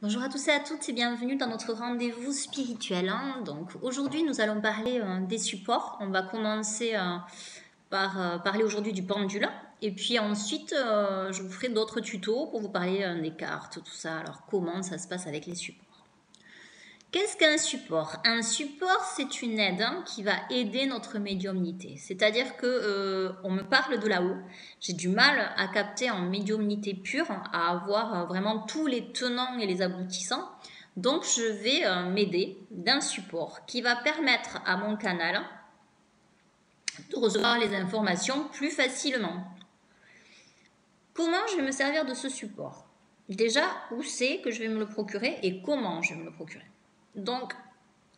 Bonjour à tous et à toutes et bienvenue dans notre rendez-vous spirituel. Donc aujourd'hui nous allons parler des supports. On va commencer par parler aujourd'hui du pendule et puis ensuite je vous ferai d'autres tutos pour vous parler des cartes, tout ça. Alors comment ça se passe avec les supports? Qu'est-ce qu'un support? Un support, c'est une aide qui va aider notre médiumnité. C'est-à-dire que on me parle de là-haut. J'ai du mal à capter en médiumnité pure, à avoir vraiment tous les tenants et les aboutissants. Donc, je vais m'aider d'un support qui va permettre à mon canal de recevoir les informations plus facilement. Comment je vais me servir de ce support? Déjà, où c'est que je vais me le procurer et comment je vais me le procurer? Donc,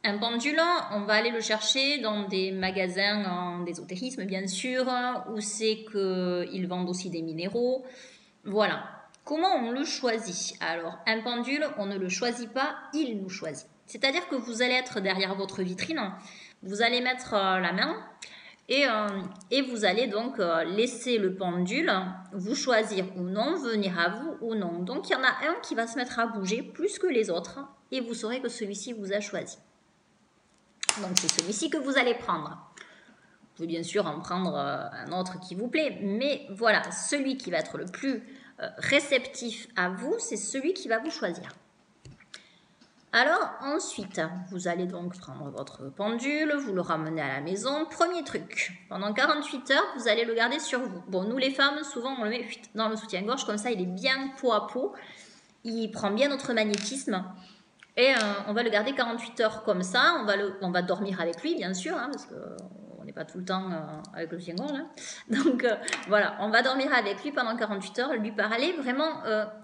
un pendule, on va aller le chercher dans des magasins d'ésotérisme, bien sûr, où c'est qu'ils vendent aussi des minéraux. Voilà. Comment on le choisit? Alors, un pendule, on ne le choisit pas, il nous choisit. C'est-à-dire que vous allez être derrière votre vitrine, vous allez mettre la main et vous allez donc laisser le pendule vous choisir ou non, venir à vous ou non. Donc, il y en a un qui va se mettre à bouger plus que les autres et vous saurez que celui-ci vous a choisi. Donc c'est celui-ci que vous allez prendre. Vous pouvez bien sûr en prendre un autre qui vous plaît, mais voilà, celui qui va être le plus réceptif à vous, c'est celui qui va vous choisir. Alors ensuite, vous allez donc prendre votre pendule, vous le ramenez à la maison. Premier truc, pendant 48 heures, vous allez le garder sur vous. Bon, nous les femmes, souvent on le met dans le soutien-gorge, comme ça il est bien peau à peau, il prend bien notre magnétisme. Et on va le garder 48 heures comme ça. On va dormir avec lui, bien sûr, parce qu'on n'est pas tout le temps avec le soutien-gorge. Donc voilà, on va dormir avec lui pendant 48 heures, lui parler vraiment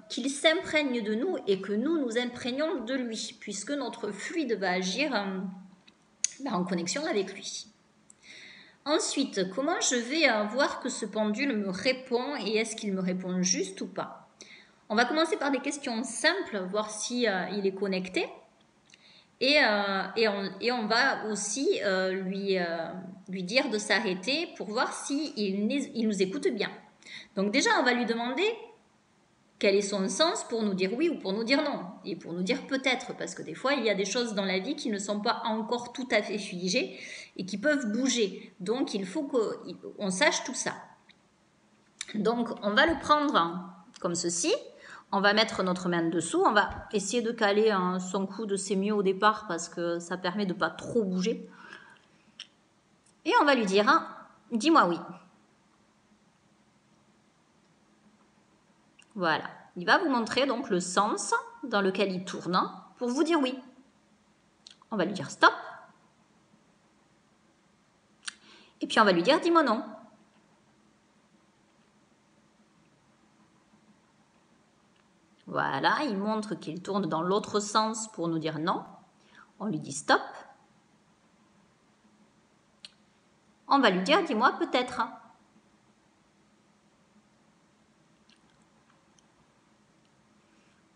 qu'il s'imprègne de nous et que nous nous imprégnons de lui, puisque notre fluide va agir en connexion avec lui. Ensuite, comment je vais voir que ce pendule me répond et est-ce qu'il me répond juste ou pas? On va commencer par des questions simples, voir si il est connecté. Et on va aussi lui dire de s'arrêter pour voir s'il nous écoute bien. Donc déjà, on va lui demander quel est son sens pour nous dire oui ou pour nous dire non. Et pour nous dire peut-être, parce que des fois, il y a des choses dans la vie qui ne sont pas encore tout à fait figées et qui peuvent bouger. Donc, il faut qu'on sache tout ça. Donc, on va le prendre comme ceci. On va mettre notre main dessous, on va essayer de caler son coude, c'est mieux au départ parce que ça permet de ne pas trop bouger. Et on va lui dire, dis-moi oui. Voilà, il va vous montrer donc le sens dans lequel il tourne pour vous dire oui. On va lui dire stop. Et puis on va lui dire dis-moi non. Voilà, il montre qu'il tourne dans l'autre sens pour nous dire non. On lui dit stop. On va lui dire dis-moi peut-être.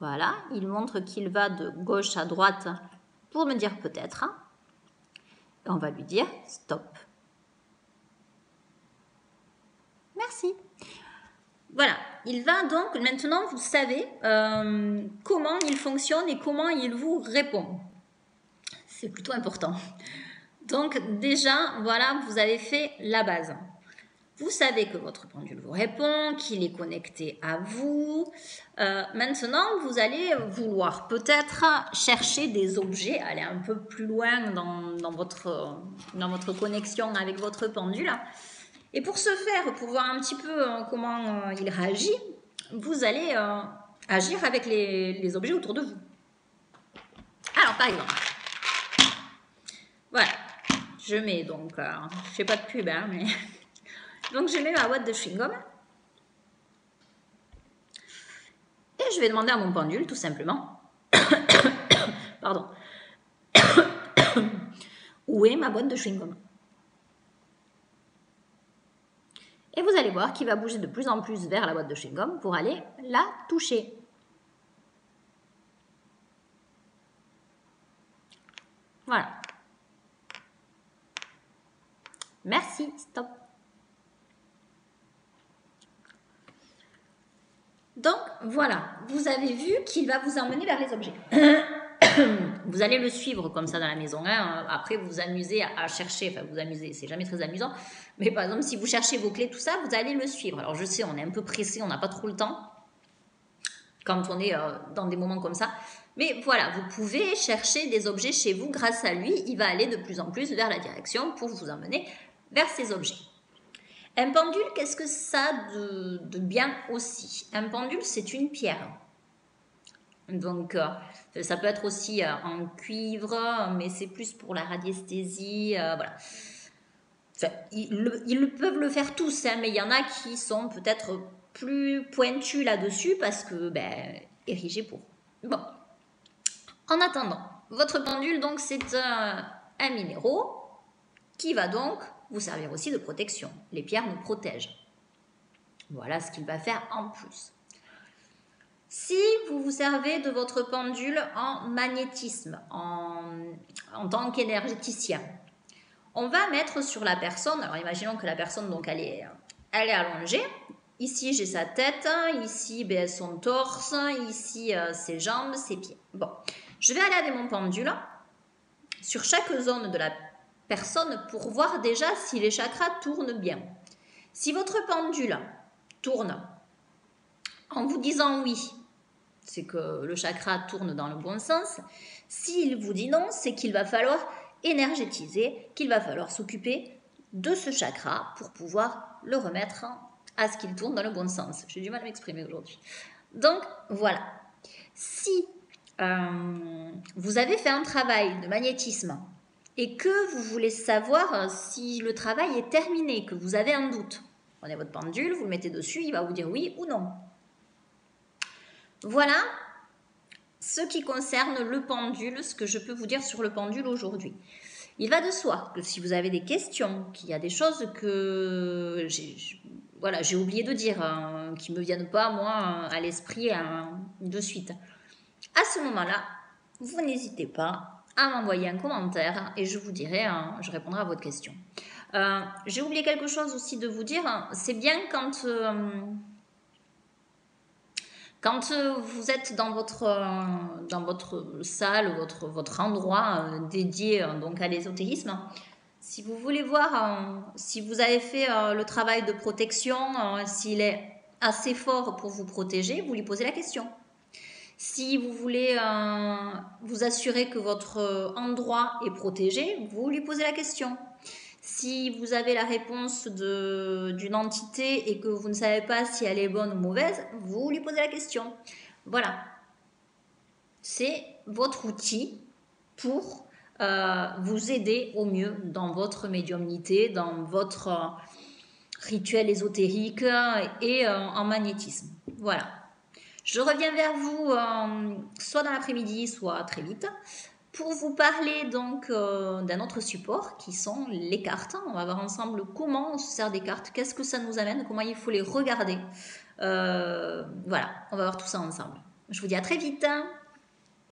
Voilà, il montre qu'il va de gauche à droite pour me dire peut-être. Et on va lui dire stop. Merci. Voilà, il va donc, maintenant vous savez comment il fonctionne et comment il vous répond. C'est plutôt important. Donc déjà, voilà, vous avez fait la base. Vous savez que votre pendule vous répond, qu'il est connecté à vous. Maintenant, vous allez vouloir peut-être chercher des objets, aller un peu plus loin dans votre connexion avec votre pendule. Et pour ce faire, pour voir un petit peu comment il réagit, vous allez agir avec les objets autour de vous. Alors, par exemple, voilà, je mets donc, je fais pas de pub, mais donc je mets ma boîte de chewing-gum et je vais demander à mon pendule, tout simplement, pardon, où est ma boîte de chewing-gum? Et vous allez voir qu'il va bouger de plus en plus vers la boîte de chewing-gum pour aller la toucher. Voilà. Merci, stop. Donc voilà, vous avez vu qu'il va vous emmener vers les objets. Vous allez le suivre comme ça dans la maison. Hein. Après, vous vous amusez à chercher. Enfin, vous amusez, c'est jamais très amusant. Mais par exemple, si vous cherchez vos clés, tout ça, vous allez le suivre. Alors, je sais, on est un peu pressé, on n'a pas trop le temps quand on est dans des moments comme ça. Mais voilà, vous pouvez chercher des objets chez vous grâce à lui. Il va aller de plus en plus vers la direction pour vous emmener vers ces objets. Un pendule, qu'est-ce que ça a de bien aussi? Un pendule, c'est une pierre. Donc, ça peut être aussi en cuivre, mais c'est plus pour la radiesthésie. Voilà. Enfin, ils peuvent le faire tous, hein, mais il y en a qui sont peut-être plus pointus là-dessus parce que, érigés pour. Bon. En attendant, votre pendule, donc, c'est un minéraux qui va donc vous servir aussi de protection. Les pierres nous protègent. Voilà ce qu'il va faire en plus. Si vous vous servez de votre pendule en magnétisme, en tant qu'énergéticien, on va mettre sur la personne, alors imaginons que la personne, donc, elle est allongée. Ici, j'ai sa tête, ici, son torse, ici, ses jambes, ses pieds. Bon, je vais aller avec mon pendule sur chaque zone de la personne pour voir déjà si les chakras tournent bien. Si votre pendule tourne en vous disant oui, c'est que le chakra tourne dans le bon sens. S'il vous dit non, c'est qu'il va falloir énergétiser, qu'il va falloir s'occuper de ce chakra pour pouvoir le remettre à ce qu'il tourne dans le bon sens. J'ai du mal à m'exprimer aujourd'hui. Donc, voilà. Si vous avez fait un travail de magnétisme et que vous voulez savoir si le travail est terminé, que vous avez un doute, prenez votre pendule, vous le mettez dessus, il va vous dire oui ou non. Voilà ce qui concerne le pendule, ce que je peux vous dire sur le pendule aujourd'hui. Il va de soi que si vous avez des questions, qu'il y a des choses que j'ai oublié de dire, qui ne me viennent pas, moi, à l'esprit de suite. À ce moment-là, vous n'hésitez pas à m'envoyer un commentaire et je vous dirai, je répondrai à votre question. J'ai oublié quelque chose aussi de vous dire, c'est bien quand vous êtes dans votre salle, votre endroit dédié donc à l'ésotérisme, si vous voulez voir si vous avez fait le travail de protection, s'il est assez fort pour vous protéger, vous lui posez la question. Si vous voulez vous assurer que votre endroit est protégé, vous lui posez la question. Si vous avez la réponse d'une entité et que vous ne savez pas si elle est bonne ou mauvaise, vous lui posez la question. Voilà. C'est votre outil pour vous aider au mieux dans votre médiumnité, dans votre rituel ésotérique et en magnétisme. Voilà. Je reviens vers vous soit dans l'après-midi, soit très vite, pour vous parler donc d'un autre support qui sont les cartes. On va voir ensemble comment on se sert des cartes, qu'est-ce que ça nous amène, comment il faut les regarder. Voilà, on va voir tout ça ensemble. Je vous dis à très vite.